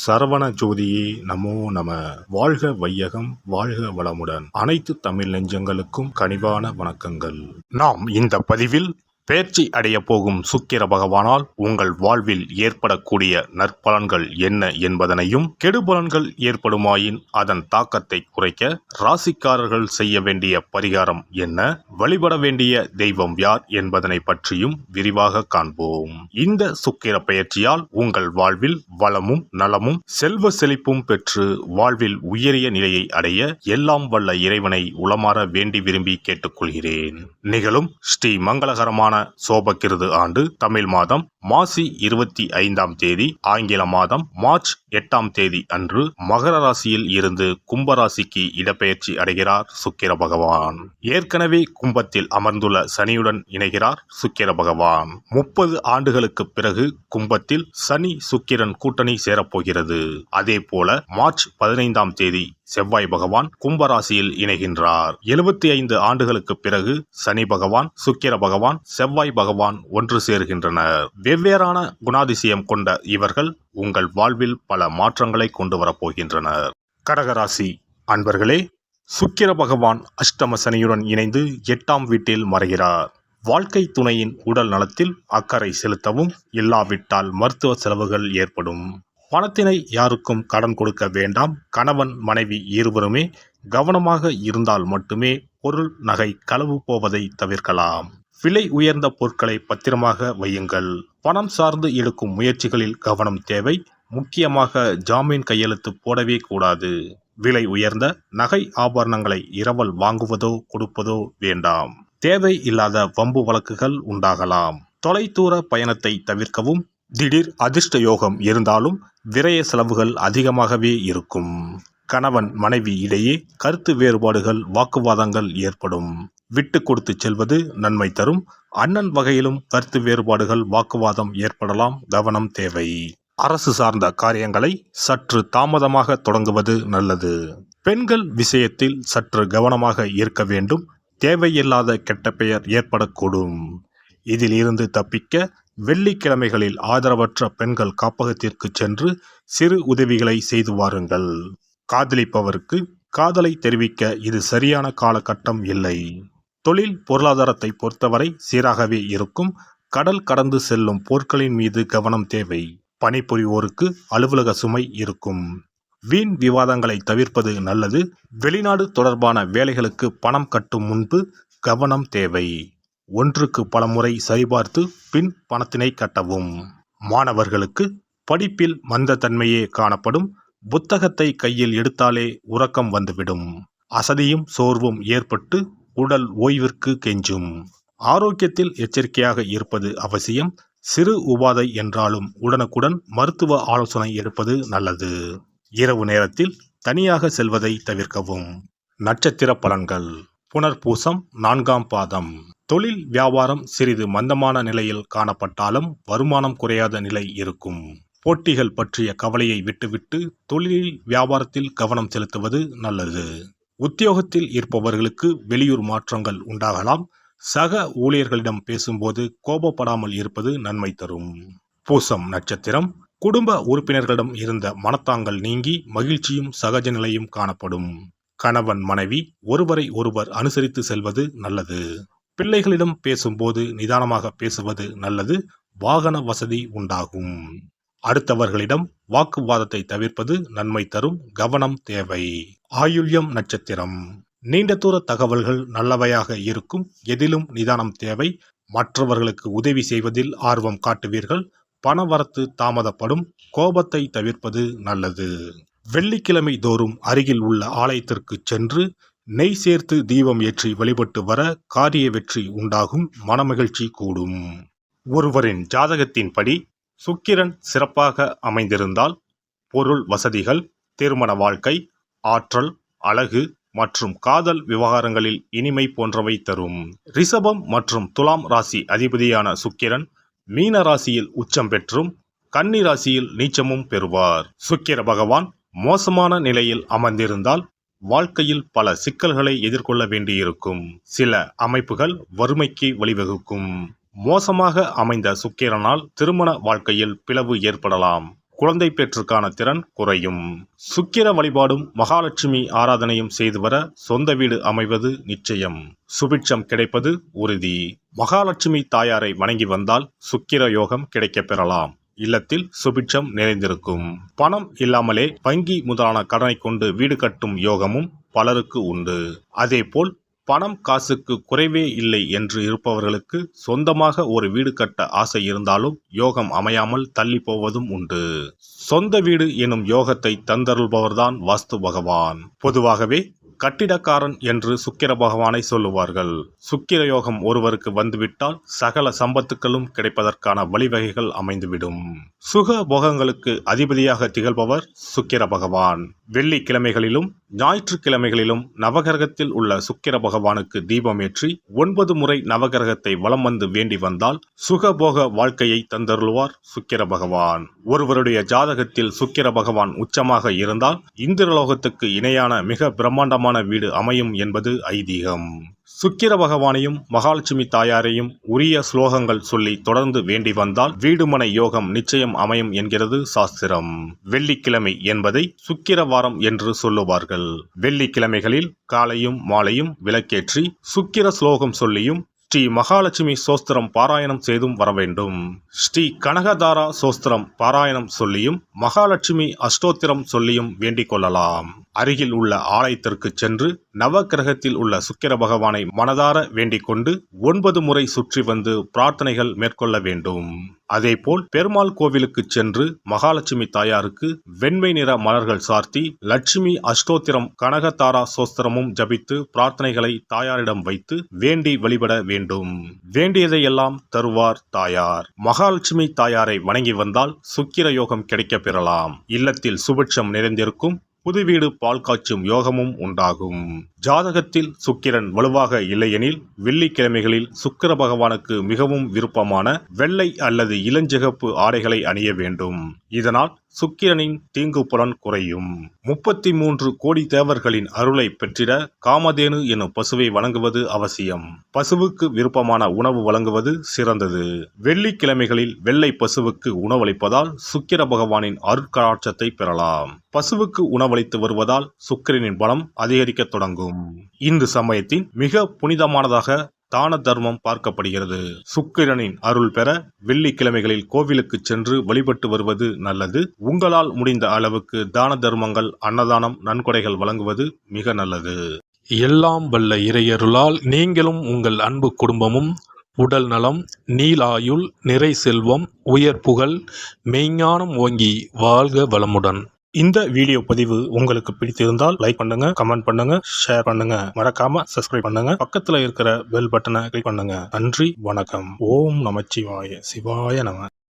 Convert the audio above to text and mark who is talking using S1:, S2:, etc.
S1: சரவண ஜோதியே நமோ நம. வாழ்க வையகம், வாழ்க வளமுடன். அனைத்து தமிழ் நெஞ்சங்களுக்கும் கனிவான வணக்கங்கள். நாம் இந்த பதிவில் பெயர்ச்சி அடைய போகும் சுக்கிர பகவானால் உங்கள் வாழ்வில் ஏற்படக்கூடிய நற்பலன்கள் என்ன என்பதனையும், கெடுபலன்கள் ஏற்படுமாயின் அதன் தாக்கத்தை குறைக்க ராசிக்காரர்கள் செய்ய வேண்டிய பரிகாரம் என்ன, வழிபட வேண்டிய தெய்வம் யார் என்பதனை பற்றியும் விரிவாக காண்போம். இந்த சுக்கிர பெயர்ச்சியால் உங்கள் வாழ்வில் வளமும் நலமும் செல்வ செழிப்பும் பெற்று வாழ்வில் உயரிய நிலையை அடைய எல்லாம் வல்ல இறைவனை உளமாற வேண்டி விரும்பி கேட்டுக்கொள்கிறேன். நிகழும் ஸ்ரீ மங்களகரமான சோபகிருது ஆண்டு தமிழ் மாதம் மாசி 25ஆம் தேதி, ஆங்கில மாதம் மார்ச் 8ஆம் தேதி அன்று மகர ராசியில் இருந்து கும்பராசிக்கு இடப்பெயர்ச்சி அடைகிறார் சுக்கிர பகவான். ஏற்கனவே கும்பத்தில் அமர்ந்துள்ள சனியுடன் இணைகிறார் சுக்கிர பகவான். 30 ஆண்டுகளுக்கு பிறகு கும்பத்தில் சனி சுக்கிரன் கூட்டணி சேரப்போகிறது. அதே போல மார்ச் 15ஆம் தேதி செவ்வாய் பகவான் கும்பராசியில் இணைகின்றார். 75 ஆண்டுகளுக்கு பிறகு சனி பகவான், சுக்கிர பகவான், செவ்வாய் பகவான் ஒன்று சேர்கின்றனர். வெவ்வேறான குணாதிசயம் கொண்ட இவர்கள் உங்கள் வாழ்வில் பல மாற்றங்களை கொண்டு வரப்போகின்றனர். கடகராசி அன்பர்களே, சுக்கிர பகவான் அஷ்டம சனியுடன் இணைந்து 8ஆம் வீட்டில் மறைகிறார். வாழ்க்கை துணையின் உடல் நலத்தில் அக்கறை செலுத்தவும், இல்லாவிட்டால் மருத்துவ செலவுகள் ஏற்படும். பணத்தினை யாருக்கும் கடன் கொடுக்க வேண்டாம். கணவன் மனைவி இருவருமே கவனமாக இருந்தால் மட்டுமே பொருள் நகை களவு போவதை தவிர்க்கலாம். விலை உயர்ந்த பொருட்களை பத்திரமாக வையுங்கள். பணம் சார்ந்து எடுக்கும் முயற்சிகளில் கவனம் தேவை. முக்கியமாக ஜாமீன் கையெழுத்து போடவே கூடாது. விலை உயர்ந்த நகை ஆபரணங்களை இரவல் வாங்குவதோ கொடுப்பதோ வேண்டாம். தேவை இல்லாத வம்பு வழக்குகள் உண்டாகலாம். தொலைதூர பயணத்தை தவிர்க்கவும். திடீர் அதிர்ஷ்ட யோகம் இருந்தாலும் விரய செலவுகள் அதிகமாகவே இருக்கும். கணவன் மனைவி இடையே கருத்து வேறுபாடுகள், வாக்குவாதங்கள் ஏற்படும். விட்டு கொடுத்து செல்வது நன்மை தரும். அண்ணன் வகையிலும் கருத்து வேறுபாடுகள், வாக்குவாதம் ஏற்படலாம். கவனம் தேவை. அரசு சார்ந்த காரியங்களை சற்று தாமதமாக தொடங்குவது நல்லது. பெண்கள் விஷயத்தில் சற்று கவனமாக இருக்க வேண்டும். தேவையில்லாத கெட்ட பெயர் ஏற்படக்கூடும். இதில் இருந்து தப்பிக்க வெள்ளிக்கிழமைகளில் ஆதரவற்ற பெண்கள் காப்பகத்திற்கு சென்று சிறு உதவிகளை செய்து வாருங்கள். காதலிப்பவருக்கு காதலை தெரிவிக்க இது சரியான காலகட்டம் இல்லை. தொழில் பொருளாதாரத்தை பொறுத்தவரை சீராகவே இருக்கும். கடல் கடந்து செல்லும் பொருட்களின் மீது கவனம் தேவை. பணிபுரிவோருக்கு அலுவலக சுமை இருக்கும். வீண் விவாதங்களை தவிர்ப்பது நல்லது. வெளிநாடு தொடர்பான வேலைகளுக்கு பணம் கட்டும் முன்பு கவனம் தேவை. ஒன்றுக்கு பலமுறை சரிபார்த்து பின் பணத்தினை கட்டவும். மாணவர்களுக்கு படிப்பில் மந்தத்தன்மையே காணப்படும். புத்தகத்தை கையில் எடுத்தாலே உறக்கம் வந்துவிடும். அசதியும் சோர்வும் ஏற்பட்டு உடல் ஓய்விற்கு கெஞ்சும். ஆரோக்கியத்தில் எச்சரிக்கையாக இருப்பது அவசியம். சிறு உபாதை என்றாலும் உடனுக்குடன் மருத்துவ ஆலோசனை எடுப்பது நல்லது. இரவு நேரத்தில் தனியாக செல்வதை தவிர்க்கவும். நட்சத்திர பலன்கள். புனர்பூசம் 4ஆம் பாதம். தொழில் வியாபாரம் சிறிது மந்தமான நிலையில் காணப்பட்டாலும் வருமானம் குறையாத நிலை இருக்கும். போட்டிகள் பற்றிய கவலையை விட்டுவிட்டு தொழிலில் வியாபாரத்தில் கவனம் செலுத்துவது நல்லது. உத்தியோகத்தில் இருப்பவர்களுக்கு வெளியூர் மாற்றங்கள் உண்டாகலாம். சக ஊழியர்களிடம் பேசும்போது கோபப்படாமல் இருப்பது நன்மை தரும். பூசம் நட்சத்திரம். குடும்ப உறுப்பினர்களிடம் இருந்த மனத்தாங்கல் நீங்கி மகிழ்ச்சியும் சகஜ நிலையும் காணப்படும். கணவன் மனைவி ஒருவரை ஒருவர் அனுசரித்து செல்வது நல்லது. பிள்ளைகளிடம் பேசும்போது நிதானமாக பேசுவது நல்லது. வாகன வசதி உண்டாகும். அடுத்தவர்களிடம் வாக்குவாதத்தை தவிர்ப்பது நன்மை தரும். கவனம் தேவை. ஆயுள்யம் நட்சத்திரம். நீண்ட தூர தகவல்கள் நல்லவையாக இருக்கும். எதிலும் நிதானம் தேவை. மற்றவர்களுக்கு உதவி செய்வதில் ஆர்வம் காட்டுவீர்கள். பணவரத்து தாமதப்படும். கோபத்தை தவிர்ப்பது நல்லது. வெள்ளிக்கிழமை தோறும் அருகில் உள்ள ஆலயத்திற்கு சென்று நெய் சேர்த்து தீபம் ஏற்றி வழிபட்டு வர காரிய வெற்றி உண்டாகும். மனமகிழ்ச்சி கூடும். ஒருவரின் ஜாதகத்தின்படி சுக்கிரன் சிறப்பாக அமைந்திருந்தால் பொருள் வசதிகள், திருமண வாழ்க்கை, ஆற்றல், அழகு மற்றும் காதல் விவகாரங்களில் இனிமை போன்றவை தரும். ரிஷபம் மற்றும் துலாம் ராசி அதிபதியான சுக்கிரன் மீன ராசியில் உச்சம் பெற்றும் கன்னி ராசியில் நீச்சமும் பெறுவார். சுக்கிர பகவான் மோசமான நிலையில் அமர்ந்திருந்தால் வாழ்க்கையில் பல சிக்கல்களை எதிர்கொள்ள வேண்டியிருக்கும். சில அமைப்புகள் வறுமைக்கு வழிவகுக்கும். மோசமாக அமைந்த சுக்கிரனால் திருமண வாழ்க்கையில் பிளவு ஏற்படலாம். குழந்தை பேற்றுக்கான திறன் குறையும். சுக்கிர வழிபாடும் மகாலட்சுமி ஆராதனையும் செய்து வர சொந்த வீடு அமைவது நிச்சயம். சுபிட்சம் கிடைப்பது உறுதி. மகாலட்சுமி தாயாரை வணங்கி வந்தால் சுக்கிர யோகம் கிடைக்கப் பெறலாம். இல்லத்தில் சுபிட்சம் நிறைந்திருக்கும். பணம் இல்லாமலே வங்கி முதலான கடனை கொண்டு வீடு கட்டும் யோகமும் பலருக்கு உண்டு. அதேபோல் பணம் காசுக்கு குறைவே இல்லை என்று இருப்பவர்களுக்கு சொந்தமாக ஒரு வீடு கட்ட ஆசை இருந்தாலும் யோகம் அமையாமல் தள்ளி போவதும் உண்டு. சொந்த வீடு எனும் யோகத்தை தந்தருள்பவர்தான் வாஸ்து பகவான். பொதுவாகவே கட்டிடக்காரன் என்று சுக்கிர பகவானை சொல்லுவார்கள். சுக்கிர யோகம் ஒருவருக்கு வந்துவிட்டால் சகல சம்பத்துக்களும் கிடைப்பதற்கான வழிவகைகள் அமைந்துவிடும். சுக போகங்களுக்கு அதிபதியாக திகழ்பவர் சுக்கிர பகவான். வெள்ளிக்கிழமைகளிலும் ஞாயிற்றுக்கிழமைகளிலும் நவகிரகத்தில் உள்ள சுக்கிர பகவானுக்கு தீபமேற்றி 9 முறை நவகிரகத்தை வலம் வந்து வேண்டி வந்தால் சுகபோக வாழ்க்கையை தந்தருள்வார் சுக்கிர பகவான். ஒருவருடைய ஜாதகத்தில் சுக்கிர பகவான் உச்சமாக இருந்தால் இந்திரலோகத்துக்கு இணையான மிக பிரம்மாண்டமான வீடு அமையும் என்பது ஐதீகம். சுக்கிர பகவானையும் மகாலட்சுமி தாயாரையும் உரிய ஸ்லோகங்கள் சொல்லி தொடர்ந்து வேண்டி வந்தால் வீடுமனை யோகம் நிச்சயம் அமையும் என்கிறது சாஸ்திரம். வெள்ளிக்கிழமை என்பதை சுக்கிர வாரம் என்று சொல்லுவார்கள். வெள்ளிக்கிழமைகளில் காலையும் மாலையும் விளக்கேற்றி சுக்கிர ஸ்லோகம் சொல்லியும் ஸ்ரீ மகாலட்சுமி சோஸ்திரம் பாராயணம் செய்தும் வர வேண்டும். ஸ்ரீ கனகதாரா சோஸ்திரம் பாராயணம் சொல்லியும் மகாலட்சுமி அஷ்டோத்திரம் சொல்லியும் வேண்டிக் கொள்ளலாம். அருகில் உள்ள ஆலயத்திற்கு சென்று நவக்கிரகத்தில் உள்ள சுக்கிர பகவானை மனதார வேண்டிக் கொண்டு 9 முறை சுற்றி வந்து பிரார்த்தனைகள் மேற்கொள்ள வேண்டும். அதேபோல் பெருமாள் கோவிலுக்கு சென்று மகாலட்சுமி தாயாருக்கு வெண்மை நிற மலர்கள் சார்த்தி லட்சுமி அஷ்டோத்திரம் கனகதாரா சோஸ்திரமும் ஜபித்து பிரார்த்தனைகளை தாயாரிடம் வைத்து வேண்டி வழிபட வேண்டும். வேண்டியதையெல்லாம் தருவார் தாயார். மகாலட்சுமி தாயாரை வணங்கி வந்தால் சுக்கிர யோகம் கிடைக்கப் பெறலாம். இல்லத்தில் சுபிட்சம் நிறைந்திருக்கும். புது வீடு பால் காய்ச்சும் யோகமும் உண்டாகும். ஜாதகத்தில் சுக்கிரன் வலுவாக இல்லையெனில் வெள்ளிக்கிழமைகளில் சுக்கிர பகவானுக்கு மிகவும் விருப்பமான வெள்ளை அல்லது இளஞ்சிகப்பு ஆடைகளை அணிய வேண்டும். இதனால் சுக்கிரனின் தீங்கு புலன் குறையும். 33 கோடி தேவர்களின் அருளை பெற்றிட காமதேனு எனும் பசுவை வணங்குவது அவசியம். பசுவுக்கு விருப்பமான உணவு வழங்குவது சிறந்தது. வெள்ளிக்கிழமைகளில் வெள்ளை பசுவுக்கு உணவளிப்பதால் சுக்கிர பகவானின் அருட்கடாட்சத்தை பெறலாம். பசுவுக்கு உணவளித்து வருவதால் சுக்கிரனின் பலம் அதிகரிக்க தொடங்கும். இந்து சமயத்தின் மிக புனிதமானதாக தான தர்மம் பார்க்கப்படுகிறது. சுக்கிரனின் அருள் பெற வெள்ளிக்கிழமைகளில் கோவிலுக்கு சென்று வழிபட்டு வருவது நல்லது. உங்களால் முடிந்த அளவுக்கு தான தர்மங்கள், அன்னதானம், நன்கொடைகள் வழங்குவது மிக நல்லது.
S2: எல்லாம் வல்ல இறையருளால் நீங்களும் உங்கள் அன்பு குடும்பமும் உடல் நலம், நீலாயுள், நிறை செல்வம், உயர் புகழ், மெய்ஞானம் ஓங்கி வாழ்க வளமுடன்.
S1: இந்த வீடியோ பதிவு உங்களுக்கு பிடித்திருந்தால் லைக் பண்ணுங்க, கமெண்ட் பண்ணுங்க, ஷேர் பண்ணுங்க. மறக்காம சப்ஸ்கிரைப் பண்ணுங்க. பக்கத்துல இருக்கிற பெல் பட்டனை கிளிக் பண்ணுங்க. நன்றி, வணக்கம். ஓம் நமச்சிவாய. சிவாய நம.